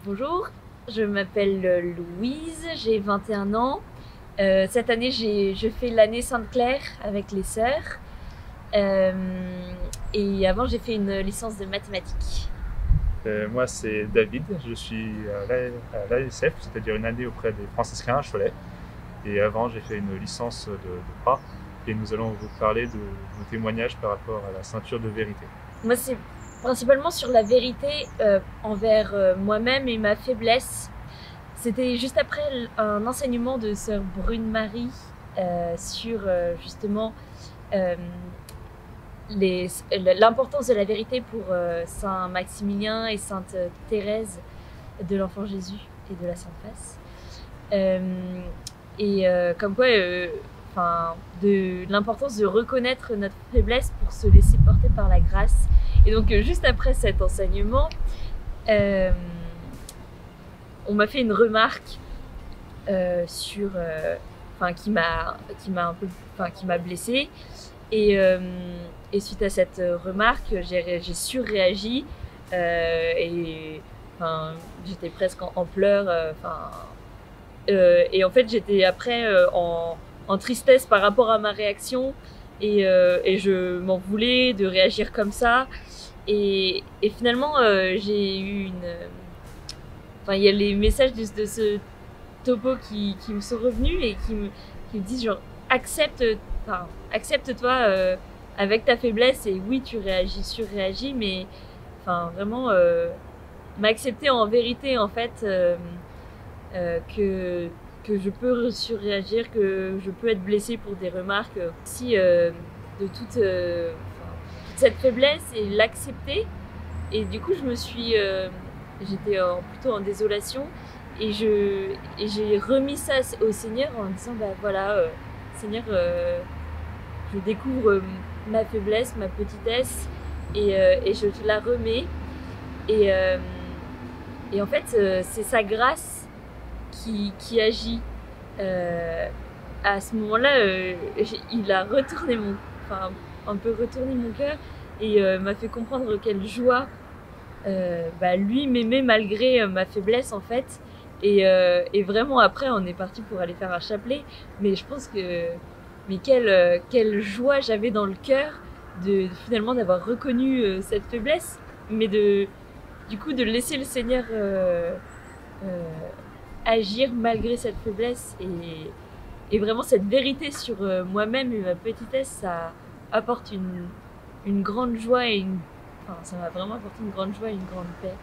Bonjour, je m'appelle Louise, j'ai 21 ans. Cette année, je fais l'année Sainte-Claire avec les sœurs. Et avant, j'ai fait une licence de mathématiques. Moi, c'est David, je suis à l'ASF, c'est-à-dire une année auprès des franciscains à Cholet. Et avant, j'ai fait une licence de droit. Et nous allons vous parler de nos témoignages par rapport à la ceinture de vérité. Moi, c'est principalement sur la vérité envers moi-même et ma faiblesse. C'était juste après un enseignement de sœur Brune-Marie sur justement euh, l'importance de la vérité pour Saint Maximilien et Sainte Thérèse de l'Enfant Jésus et de la Sainte Face. Comme quoi, de l'importance de reconnaître notre faiblesse pour se laisser porter par la grâce. Et donc, juste après cet enseignement, on m'a fait une remarque sur, qui m'a un peu, qui m'a blessée. Et suite à cette remarque, j'ai surréagi et j'étais presque en pleurs. Et en fait, j'étais après en tristesse par rapport à ma réaction et je m'en voulais de réagir comme ça. Et finalement, j'ai eu une. Il y a les messages de ce topo qui me sont revenus et qui me disent genre accepte, accepte-toi avec ta faiblesse et oui tu surréagis mais vraiment m'accepter en vérité en fait que je peux surréagir, que je peux être blessée pour des remarques aussi de toute cette faiblesse et l'accepter. Et du coup j'étais plutôt en désolation et j'ai remis ça au Seigneur en disant bah voilà Seigneur je découvre ma faiblesse, ma petitesse et je te la remets et, euh, et en fait c'est sa grâce qui agit à ce moment-là il a retourné un peu retourné mon cœur et m'a fait comprendre quelle joie lui m'aimait malgré ma faiblesse en fait et vraiment après on est parti pour aller faire un chapelet mais je pense que mais quelle joie j'avais dans le cœur de finalement d'avoir reconnu cette faiblesse mais du coup de laisser le Seigneur euh, agir malgré cette faiblesse et vraiment cette vérité sur moi-même et ma petitesse ça apporte une grande joie ça m'a vraiment apporté une grande joie et une grande paix.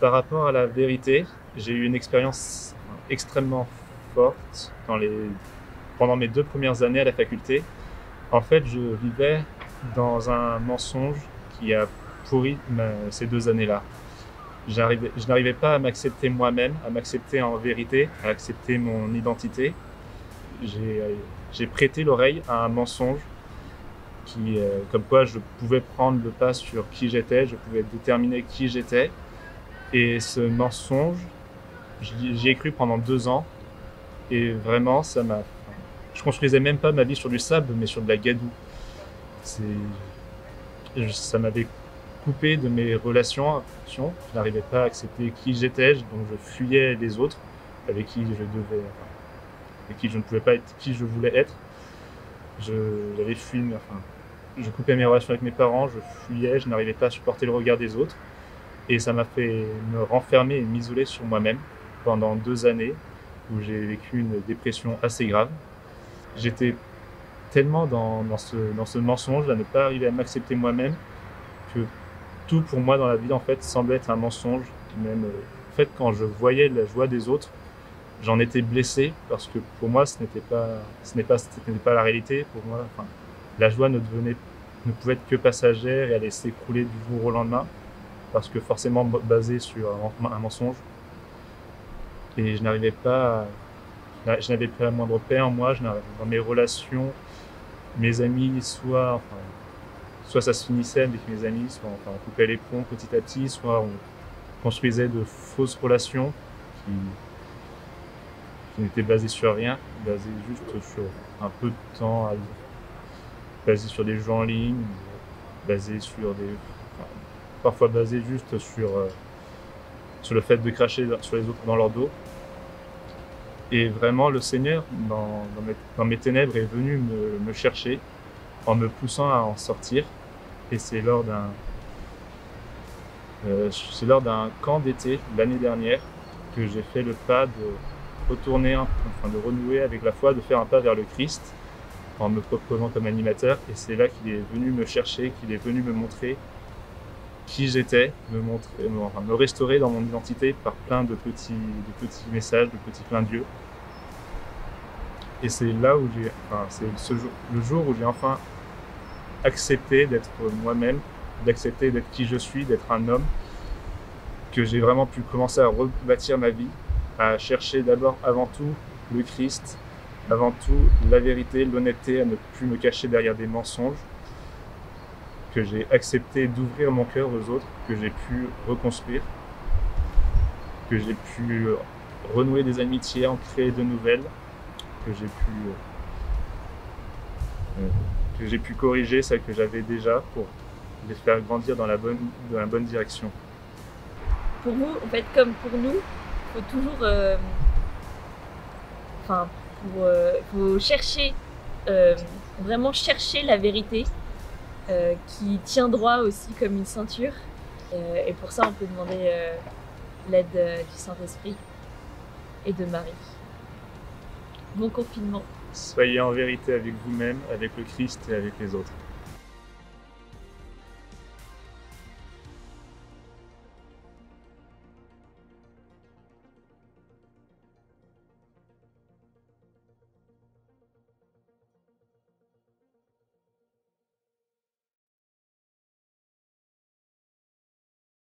Par rapport à la vérité, j'ai eu une expérience extrêmement forte pendant mes 2 premières années à la faculté. En fait, je vivais dans un mensonge qui a pourri ces 2 années-là. Je n'arrivais pas à m'accepter moi-même, à m'accepter en vérité, à accepter mon identité. J'ai prêté l'oreille à un mensonge comme quoi je pouvais prendre le pas sur qui j'étais, je pouvais déterminer qui j'étais. Et ce mensonge, j'y ai cru pendant 2 ans. Et vraiment, je construisais même pas ma vie sur du sable, mais sur de la gadoue. Ça m'avait coupé de mes relations. Je n'arrivais pas à accepter qui j'étais, donc je fuyais les autres avec qui avec qui je ne pouvais pas être qui je voulais être. J'avais fui, je coupais mes relations avec mes parents, je fuyais, je n'arrivais pas à supporter le regard des autres. Et ça m'a fait me renfermer et m'isoler sur moi-même pendant 2 années où j'ai vécu une dépression assez grave. J'étais tellement dans ce mensonge à ne pas arriver à m'accepter moi-même que tout pour moi dans la vie en fait semblait être un mensonge. Même en fait quand je voyais la joie des autres, j'en étais blessé parce que pour moi ce n'était pas la réalité. Pour moi, la joie ne pouvait être que passagère et allait s'écrouler du jour au lendemain parce que forcément basée sur un mensonge. Et je n'avais pas la moindre paix en moi. Dans mes relations, mes amis, soit ça se finissait avec mes amis, soit on coupait les ponts petit à petit, soit on construisait de fausses relations qui n'étaient basées sur rien, basées juste sur un peu de temps, basées sur des jeux en ligne, basées sur parfois basées juste sur le fait de cracher sur les autres dans leur dos. Et vraiment, le Seigneur, dans mes ténèbres, est venu me chercher en me poussant à en sortir. Et c'est lors d'un camp d'été l'année dernière que j'ai fait le pas de retourner, enfin de renouer avec la foi, de faire un pas vers le Christ en me proposant comme animateur. Et c'est là qu'il est venu me chercher, qu'il est venu me montrer qui j'étais, me restaurer dans mon identité par plein de petits messages, de petits clins d'yeux. Et c'est là où le jour où j'ai enfin accepté d'être moi-même, d'accepter d'être qui je suis, d'être un homme, que j'ai vraiment pu commencer à rebâtir ma vie, à chercher d'abord, avant tout, le Christ, avant tout, la vérité, l'honnêteté, à ne plus me cacher derrière des mensonges, que j'ai accepté d'ouvrir mon cœur aux autres, que j'ai pu reconstruire, que j'ai pu renouer des amitiés, en créer de nouvelles, que j'ai pu corriger celles que j'avais déjà pour les faire grandir dans la bonne direction. Pour vous, en fait, comme pour nous, il faut toujours, faut chercher, vraiment chercher la vérité qui tient droit aussi comme une ceinture. Et pour ça, on peut demander l'aide du Saint-Esprit et de Marie. Bon confinement. Soyez en vérité avec vous-même, avec le Christ et avec les autres.